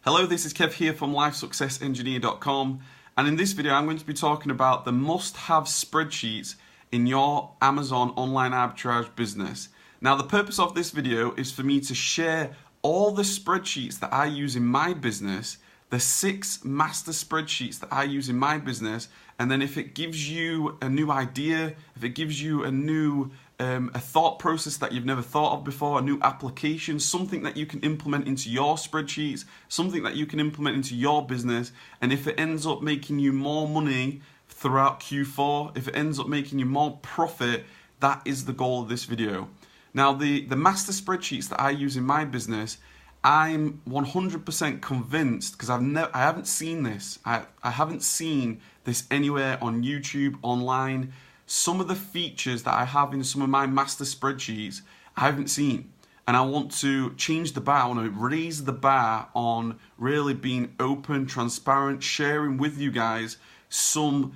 Hello, this is Kev here from LifeSuccessEngineer.com, and in this video I'm going to be talking about the must-have spreadsheets in your Amazon online arbitrage business. Now, the purpose of this video is for me to share all the spreadsheets that I use in my business, the 6 master spreadsheets that I use in my business, and then if it gives you a new idea, if it gives you a new a thought process that you've never thought of before, a new application, something that you can implement into your spreadsheets, something that you can implement into your business, and if it ends up making you more money throughout Q4, if it ends up making you more profit, that is the goal of this video. Now, the master spreadsheets that I use in my business, I'm 100% convinced, because I haven't seen this. I haven't seen this anywhere on YouTube, online. Some of the features that I have in some of my master spreadsheets, I haven't seen. And I want to change the bar. I want to raise the bar on really being open, transparent, sharing with you guys some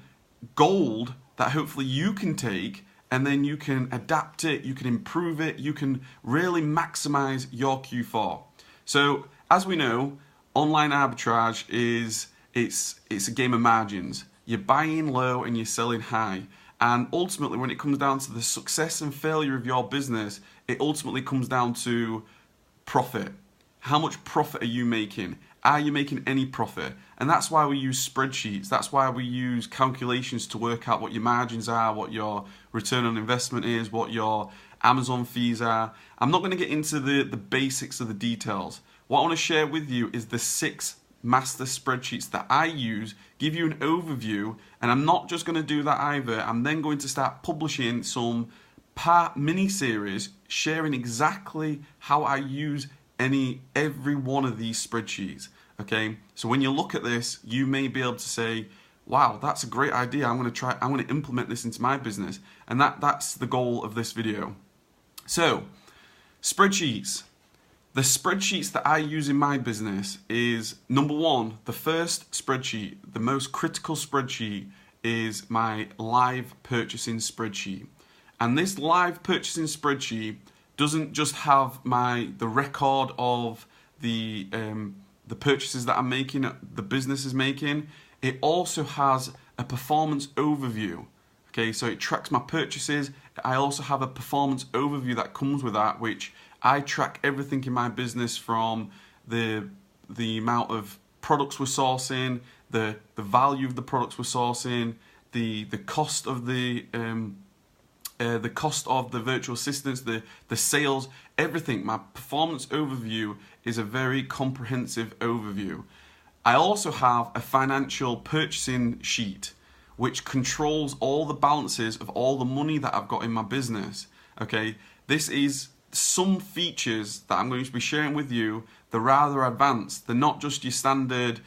gold that hopefully you can take, and then you can adapt it, you can improve it, you can really maximize your Q4. So, as we know, online arbitrage it's a game of margins. You're buying low and you're selling high. And ultimately, when it comes down to the success and failure of your business, it ultimately comes down to profit. How much profit are you making? Are you making any profit? And that's why we use spreadsheets. That's why we use calculations to work out what your margins are, what your return on investment is, what your Amazon fees are. I'm not going to get into the basics of the details. What I want to share with you is the 6 master spreadsheets that I use, give you an overview, and I'm not just going to do that either. I'm then going to start publishing some part mini-series sharing exactly how I use every one of these spreadsheets. Okay, so when you look at this, you may be able to say, wow, that's a great idea. I'm going to implement this into my business. And that's the goal of this video. So, spreadsheets. The spreadsheets that I use in my business is, number one, the first spreadsheet, the most critical spreadsheet, is my live purchasing spreadsheet. And this live purchasing spreadsheet doesn't just have the record of the purchases that I'm making, the business is making. It also has a performance overview. Okay, so it tracks my purchases. I also have a performance overview that comes with that, which I track everything in my business, from the amount of products we're sourcing, the value of the products we're sourcing, the cost of the virtual assistants, the sales, everything. My performance overview is a very comprehensive overview. I also have a financial purchasing sheet, which controls all the balances of all the money that I've got in my business. Okay, this is some features that I'm going to be sharing with you. They're rather advanced. They're not just your standard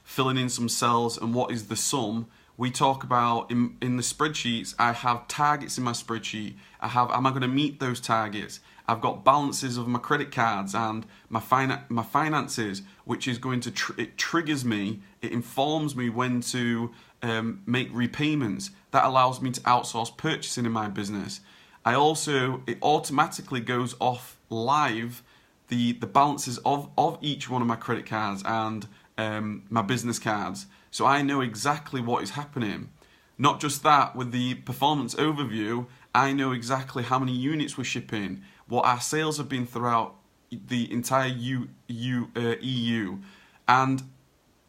filling in some cells and what is the sum. We talk about in the spreadsheets, I have targets in my spreadsheet. Am I going to meet those targets? I've got balances of my credit cards and my finances, which is going to it triggers me. It informs me when to make repayments. That allows me to outsource purchasing in my business. It automatically goes off live the balances of each one of my credit cards and my business cards. So I know exactly what is happening. Not just that, with the performance overview, I know exactly how many units we're shipping, what our sales have been throughout the entire EU. And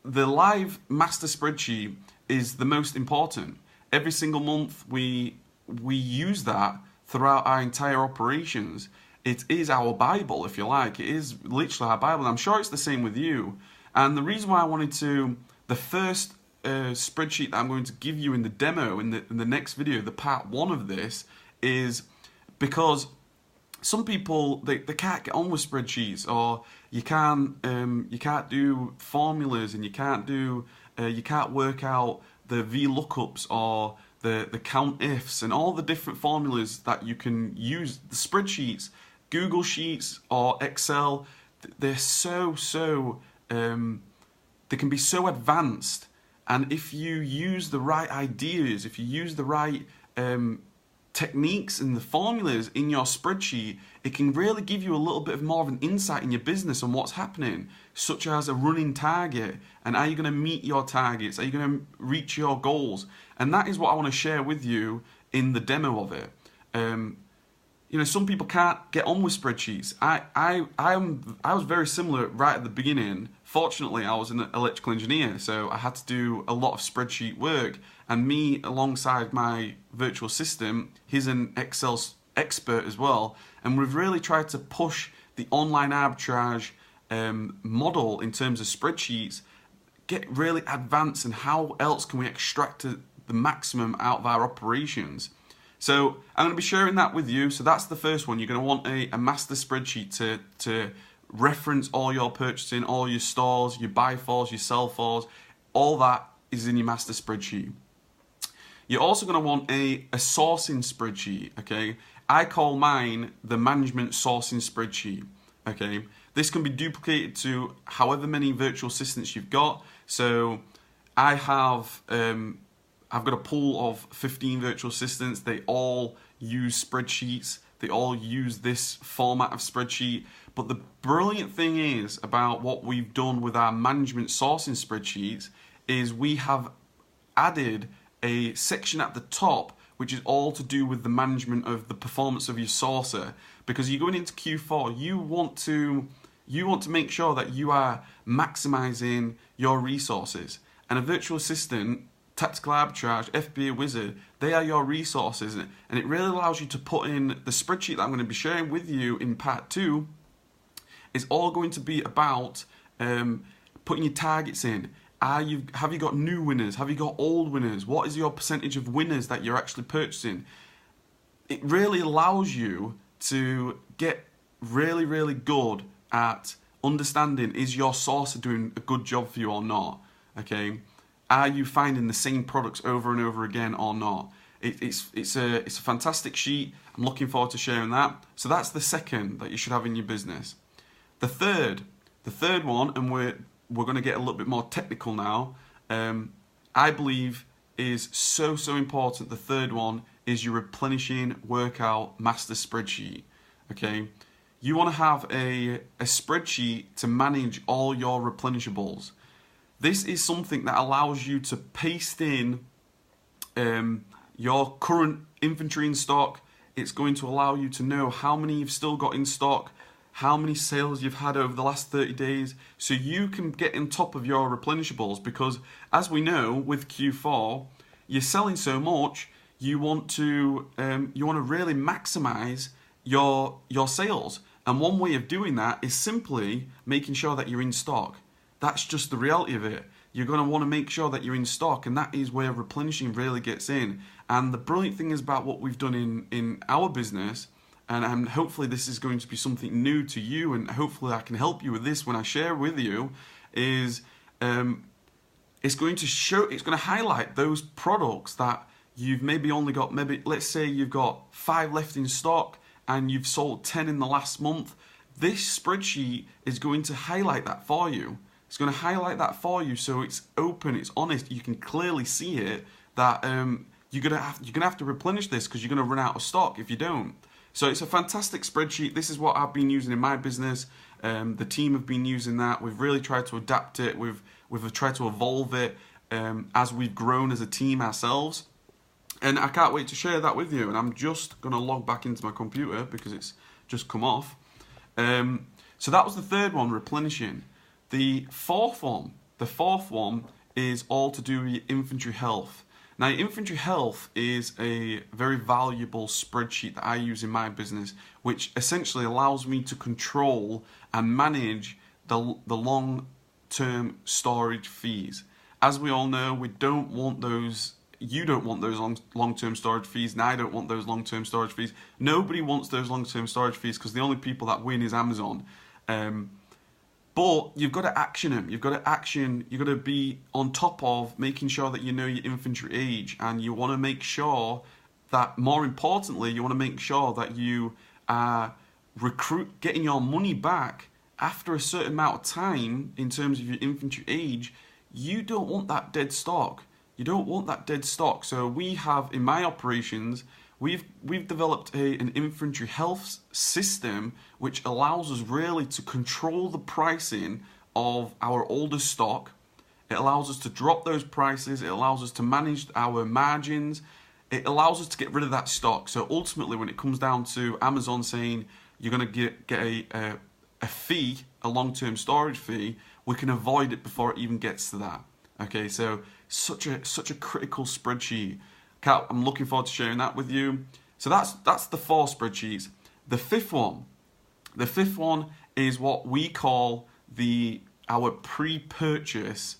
the live master spreadsheet is the most important. Every single month we use that throughout our entire operations. It is our Bible, if you like. It is literally our Bible. I'm sure it's the same with you. And the reason why I wanted to, the first spreadsheet that I'm going to give you in the demo, in the next video, the part 1 of this, is because some people they can't get on with spreadsheets, or you can't do formulas, and you can't work out the VLOOKUPs or the count ifs and all the different formulas that you can use. The spreadsheets, Google Sheets or Excel, they're they can be so advanced, and if you use the right ideas, if you use the right techniques and the formulas in your spreadsheet, it can really give you a little bit of more of an insight in your business on what's happening, such as a running target, and are you going to meet your targets, are you going to reach your goals? And that is what I want to share with you in the demo of it. You know, some people can't get on with spreadsheets. I was very similar right at the beginning. Fortunately, I was an electrical engineer, so I had to do a lot of spreadsheet work. And me, alongside my virtual assistant, he's an Excel expert as well. And we've really tried to push the online arbitrage model in terms of spreadsheets, get really advanced, and how else can we extract the maximum out of our operations. So I'm going to be sharing that with you. So that's the first one. You're going to want a master spreadsheet to reference all your purchasing, all your stores, your buy fors, your sell fors. All that is in your master spreadsheet. You're also going to want a sourcing spreadsheet, okay? I call mine the management sourcing spreadsheet, okay? This can be duplicated to however many virtual assistants you've got. So I have... I've got a pool of 15 virtual assistants. They all use spreadsheets. They all use this format of spreadsheet. But the brilliant thing is about what we've done with our management sourcing spreadsheets is we have added a section at the top which is all to do with the management of the performance of your sourcer. Because you're going into Q4, you want to make sure that you are maximizing your resources. And a virtual assistant, Tactical Arbitrage, FBA Wizard, they are your resources, and it really allows you to put in the spreadsheet that I'm going to be sharing with you in part 2 is all going to be about putting your targets in. Have you got new winners? Have you got old winners? What is your percentage of winners that you're actually purchasing? It really allows you to get really, really good at understanding, is your sourcer doing a good job for you or not? Okay. Are you finding the same products over and over again or not? It's a fantastic sheet. I'm looking forward to sharing that. So that's the second that you should have in your business. The third one, and we're going to get a little bit more technical now. I believe is so important. The third one is your replenishing workout master spreadsheet. Okay, you want to have a spreadsheet to manage all your replenishables. This is something that allows you to paste in your current inventory in stock. It's going to allow you to know how many you've still got in stock, how many sales you've had over the last 30 days, so you can get on top of your replenishables. Because as we know, with Q4, you're selling so much, you want to really maximize your sales. And one way of doing that is simply making sure that you're in stock. That's just the reality of it. You're going to want to make sure that you're in stock, and that is where replenishing really gets in. And the brilliant thing is about what we've done in our business, and hopefully this is going to be something new to you, and hopefully I can help you with this when I share with you, is it's going to highlight those products that you've maybe only got, let's say you've got 5 left in stock and you've sold 10 in the last month. This spreadsheet is going to highlight that for you. It's going to highlight that for you, so it's open, it's honest. You can clearly see it that you're gonna have to replenish this because you're going to run out of stock if you don't. So it's a fantastic spreadsheet. This is what I've been using in my business. The team have been using that. We've really tried to adapt it. We've tried to evolve it as we've grown as a team ourselves. And I can't wait to share that with you. And I'm just going to log back into my computer because it's just come off. So that was the third one, replenishing. The fourth one is all to do with your inventory health. Now, inventory health is a very valuable spreadsheet that I use in my business, which essentially allows me to control and manage the long-term storage fees. As we all know, we don't want those. You don't want those long-term storage fees, and I don't want those long-term storage fees. Nobody wants those long-term storage fees because the only people that win is Amazon. But you've got to action them. You've got to be on top of making sure that you know your inventory age, and you want to make sure that, more importantly, you want to make sure that you are getting your money back after a certain amount of time in terms of your inventory age. You don't want that dead stock. You don't want that dead stock. So we have, in my operations, we've developed an inventory health system which allows us really to control the pricing of our older stock. It allows us to drop those prices. It allows us to manage our margins. It allows us to get rid of that stock. So ultimately, when it comes down to Amazon saying you're going to get a fee, a long-term storage fee, we can avoid it before it even gets to that. Okay, so such a critical spreadsheet. I'm looking forward to sharing that with you. So that's the 4 spreadsheets. The fifth one is what we call our pre-purchase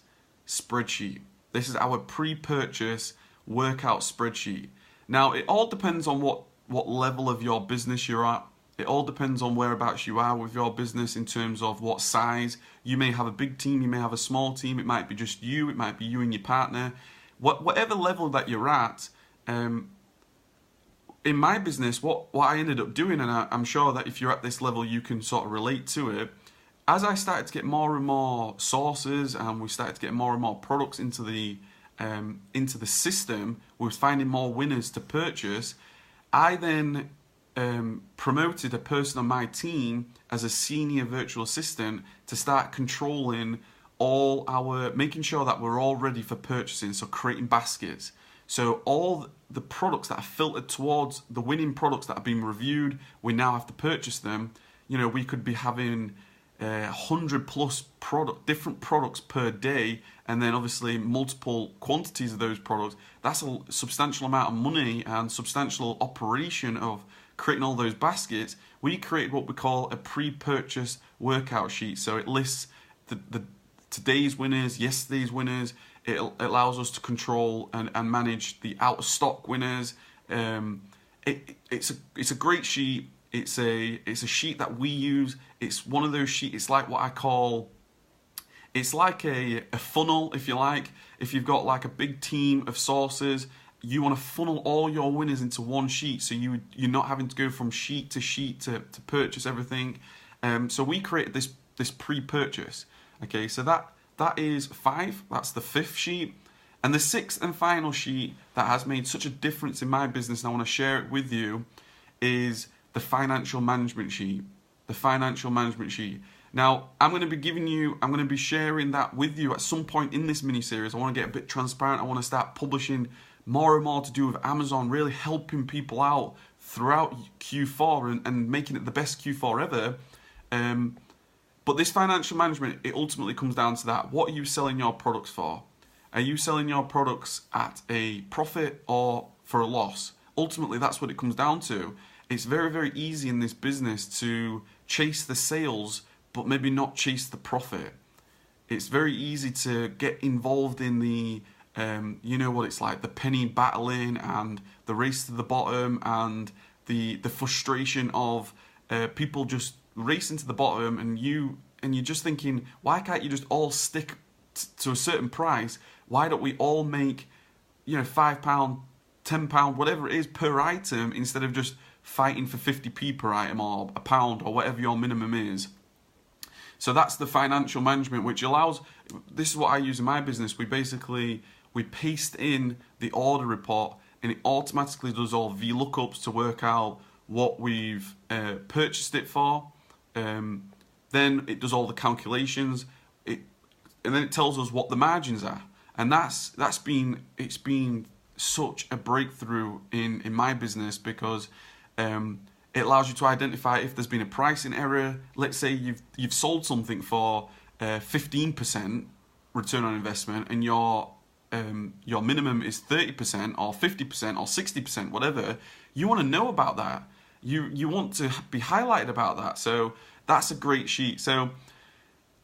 spreadsheet. This is our pre-purchase workout spreadsheet. Now, it all depends on what level of your business you're at. It all depends on whereabouts you are with your business in terms of what size. You may have a big team, you may have a small team, it might be just you, it might be you and your partner. Whatever level that you're at, in my business, what I ended up doing, and I'm sure that if you're at this level, you can sort of relate to it. As I started to get more and more sources, and we started to get more and more products into the system, we was finding more winners to purchase. I then promoted a person on my team as a senior virtual assistant to start controlling making sure that we're all ready for purchasing, so creating baskets. So all the products that are filtered towards the winning products that have been reviewed, we now have to purchase them. You know, we could be having 100 plus different products per day, and then obviously multiple quantities of those products. That's a substantial amount of money and substantial operation of creating all those baskets. We created what we call a pre-purchase workout sheet. So it lists the today's winners, yesterday's winners. It allows us to control and manage the out of stock winners. It's a great sheet. It's a sheet that we use. It's one of those sheets. It's like what I call, it's like a funnel, if you like. If you've got like a big team of sources, you want to funnel all your winners into one sheet, so you're not having to go from sheet to purchase everything. So we created this pre-purchase. Okay, so that is 5. That's the 5th sheet. And the 6th and final sheet that has made such a difference in my business, and I want to share it with you, is the financial management sheet. The financial management sheet. Now, I'm going to be sharing that with you at some point in this mini-series. I want to get a bit transparent. I want to start publishing more and more to do with Amazon, really helping people out throughout Q4 and making it the best Q4 ever. But this financial management, it ultimately comes down to that. What are you selling your products for? Are you selling your products at a profit or for a loss? Ultimately, that's what it comes down to. It's very, very easy in this business to chase the sales, but maybe not chase the profit. It's very easy to get involved in the, you know what it's like, the penny battling and the race to the bottom and the frustration of people just racing to the bottom, and you're just thinking, why can't you just all stick to a certain price? Why don't we all make, you know, £5, £10, whatever it is per item, instead of just fighting for 50p per item or £1 or whatever your minimum is? So that's the financial management, which allows, this is what I use in my business. We paste in the order report, and it automatically does all VLOOKUPs to work out what we've purchased it for. Then it does all the calculations, and then it tells us what the margins are, and it's been such a breakthrough in my business, because it allows you to identify if there's been a pricing error. Let's say you've sold something for 15% return on investment, and your minimum is 30% or 50% or 60%, whatever. You want to know about that. You want to be highlighted about that. So that's a great sheet. So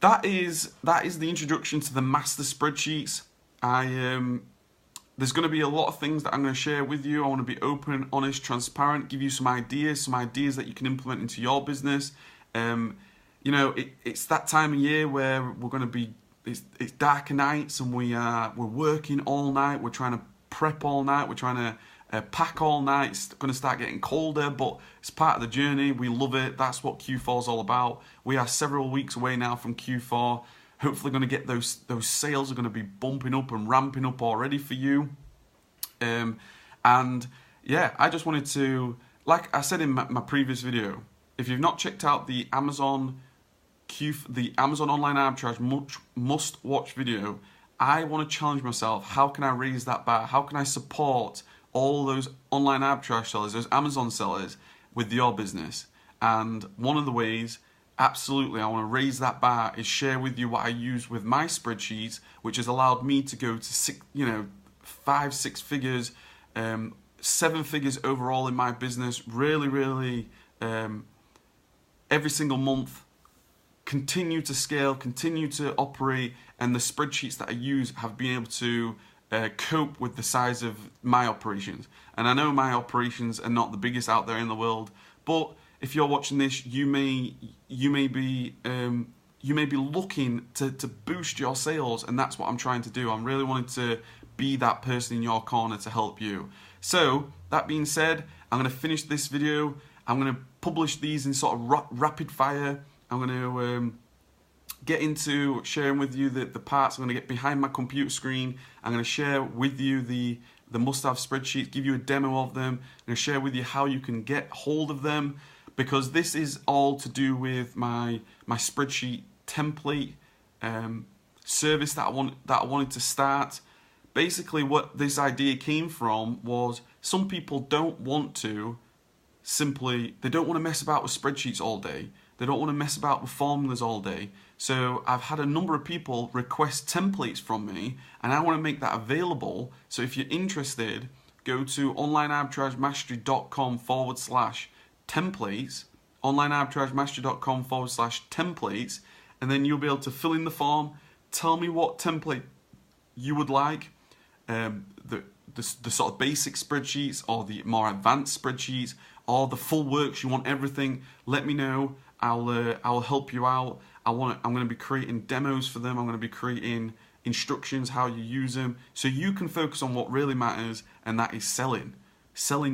that is the introduction to the master spreadsheets. There's going to be a lot of things that I'm going to share with you. I want to be open, honest, transparent, give you some ideas that you can implement into your business. You know, it's that time of year where we're going to be, it's darker nights, and we're working all night. We're trying to prep all night. We're trying to pack all night. It's going to start getting colder, but it's part of the journey. We love it. That's what Q4 is all about. We are several weeks away now from Q4. Hopefully going to get those sales are going to be bumping up and ramping up already for you. And yeah, I just wanted to, like I said in my previous video, if you've not checked out the Amazon Online Arbitrage must watch video, I want to challenge myself. How can I raise that bar? How can I support all those online arbitrage sellers, those Amazon sellers, with your business? And one of the ways, absolutely, I want to raise that bar is share with you what I use with my spreadsheets, which has allowed me to go to 5, 6 figures, 7 figures overall in my business. Really, every single month. Continue to scale, continue to operate, and the spreadsheets that I use have been able to cope with the size of my operations. And I know my operations are not the biggest out there in the world, but if you're watching this, you may be looking to boost your sales, and that's what I'm trying to do. I'm really wanting to be that person in your corner to help you. So that being said, I'm going to finish this video. I'm going to publish these in sort of rapid fire. I'm going to get into sharing with you the parts. I'm going to get behind my computer screen. I'm going to share with you the must-have spreadsheets, give you a demo of them. I'm going to share with you how you can get hold of them, because this is all to do with my spreadsheet template service that I wanted to start. Basically, what this idea came from was some people don't want to mess about with spreadsheets all day. They don't want to mess about with formulas all day. So I've had a number of people request templates from me, and I want to make that available. So if you're interested, go to onlinearbitragemastery.com/templates, onlinearbitragemastery.com/templates, and then you'll be able to fill in the form, tell me what template you would like, the sort of basic spreadsheets or the more advanced spreadsheets or the full works. You want everything, let me know. I'll help you out. I'm going to be creating demos for them. I'm going to be creating instructions how you use them, so you can focus on what really matters, and that is selling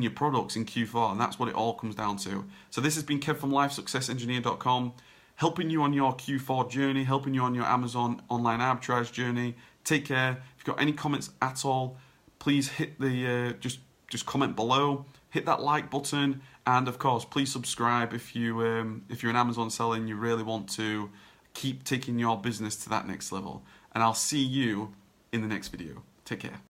your products in Q4, and that's what it all comes down to. So this has been Kev from LifeSuccessEngineer.com, helping you on your Q4 journey, helping you on your Amazon online arbitrage journey. Take care. If you've got any comments at all, please hit the just comment below. Hit that like button, and of course, please subscribe if you're an Amazon seller and you really want to keep taking your business to that next level. And I'll see you in the next video. Take care.